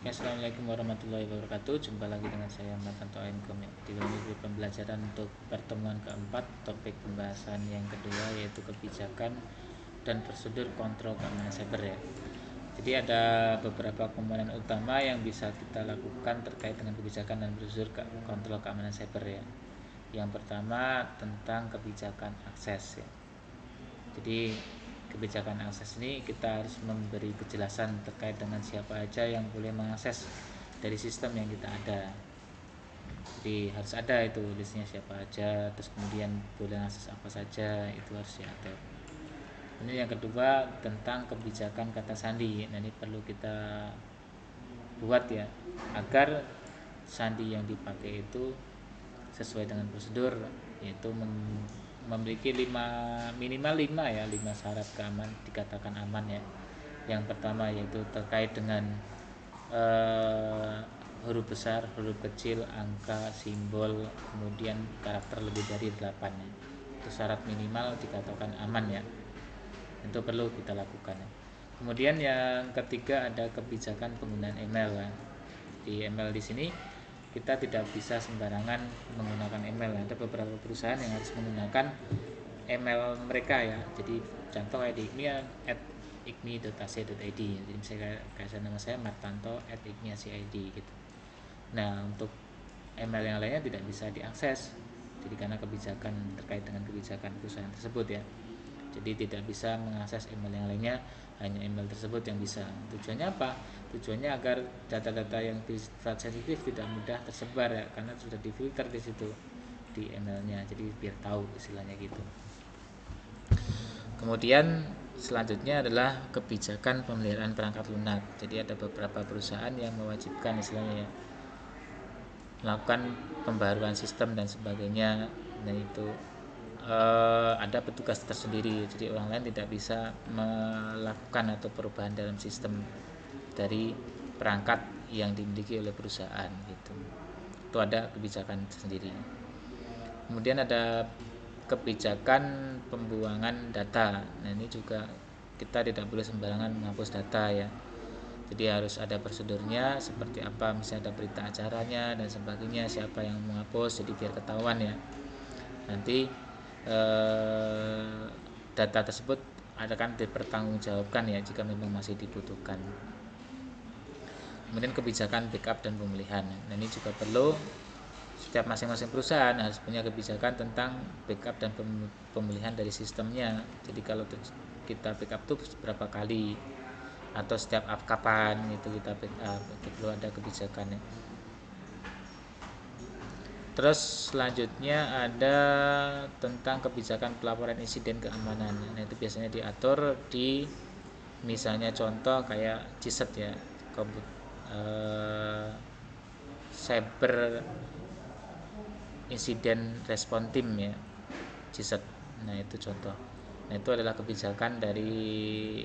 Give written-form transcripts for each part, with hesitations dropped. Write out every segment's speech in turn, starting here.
Ya, Assalamualaikum warahmatullahi wabarakatuh. Jumpa lagi dengan saya Martanto Ainkom ya. Di dalam video pembelajaran untuk pertemuan keempat, topik pembahasan yang kedua yaitu kebijakan dan prosedur kontrol keamanan cyber ya. Jadi ada beberapa komponen utama yang bisa kita lakukan terkait dengan kebijakan dan prosedur kontrol keamanan cyber ya. Yang pertama tentang kebijakan akses ya. Jadi kebijakan akses ini kita harus memberi kejelasan terkait dengan siapa aja yang boleh mengakses dari sistem yang kita ada. Jadi harus ada itu listnya siapa aja, terus kemudian boleh akses apa saja, itu harus diatur. Ini yang kedua tentang kebijakan kata sandi. Nah, ini perlu kita buat ya, agar sandi yang dipakai itu sesuai dengan prosedur, yaitu memiliki minimal 5 syarat keaman dikatakan aman ya. Yang pertama yaitu terkait dengan huruf besar, huruf kecil, angka, simbol, kemudian karakter lebih dari 8 ya. Itu syarat minimal dikatakan aman ya. Itu perlu kita lakukan ya. Kemudian yang ketiga ada kebijakan penggunaan email ya. Di email di sini kita tidak bisa sembarangan menggunakan email. Ada beberapa perusahaan yang harus menggunakan email mereka ya. Jadi contoh kayak di ikmi.ac.id. Jadi misalnya kayak nama saya martanto@ikmi.ac.id gitu. Nah, untuk email yang lainnya tidak bisa diakses. Jadi karena kebijakan terkait dengan kebijakan perusahaan tersebut ya. Jadi tidak bisa mengakses email yang lainnya, hanya email tersebut yang bisa. Tujuannya apa? Tujuannya agar data-data yang bersifat sensitif tidak mudah tersebar ya, karena sudah difilter di situ di emailnya. Jadi biar tahu istilahnya gitu. Kemudian selanjutnya adalah kebijakan pemeliharaan perangkat lunak. Jadi ada beberapa perusahaan yang mewajibkan istilahnya ya, melakukan pembaruan sistem dan sebagainya. Nah, itu ada petugas tersendiri, jadi orang lain tidak bisa melakukan atau perubahan dalam sistem dari perangkat yang dimiliki oleh perusahaan gitu. Itu ada kebijakan sendiri. Kemudian ada kebijakan pembuangan data. Nah, ini juga kita tidak boleh sembarangan menghapus data ya. Jadi harus ada prosedurnya seperti apa, misalnya ada berita acaranya dan sebagainya, siapa yang menghapus, jadi biar ketahuan ya. Nanti data tersebut akan dipertanggungjawabkan ya jika memang masih dibutuhkan. Kemudian kebijakan backup dan pemulihan. Nah, ini juga perlu, setiap masing-masing perusahaan harus punya kebijakan tentang backup dan pemulihan dari sistemnya. Jadi kalau kita backup tuh berapa kali atau setiap kapan gitu kita backup, itu perlu ada kebijakannya. Terus selanjutnya ada tentang kebijakan pelaporan insiden keamanan. Nah, itu biasanya diatur di misalnya contoh kayak CISET ya, Cyber Incident Response Team ya, CISET. Nah, itu contoh. Nah, itu adalah kebijakan dari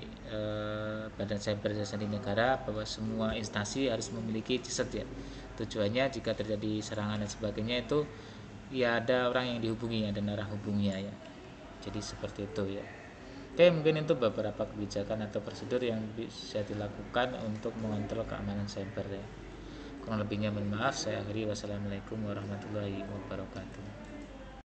Badan Cyber Jasa Negara bahwa semua instansi harus memiliki CISET ya. Tujuannya jika terjadi serangan dan sebagainya itu ya ada orang yang dihubungi, ada narah hubungnya ya. Jadi seperti itu ya. Oke, mungkin itu beberapa kebijakan atau prosedur yang bisa dilakukan untuk mengontrol keamanan cyber ya. Kurang lebihnya mohon maaf, saya akhiri. Wassalamualaikum warahmatullahi wabarakatuh.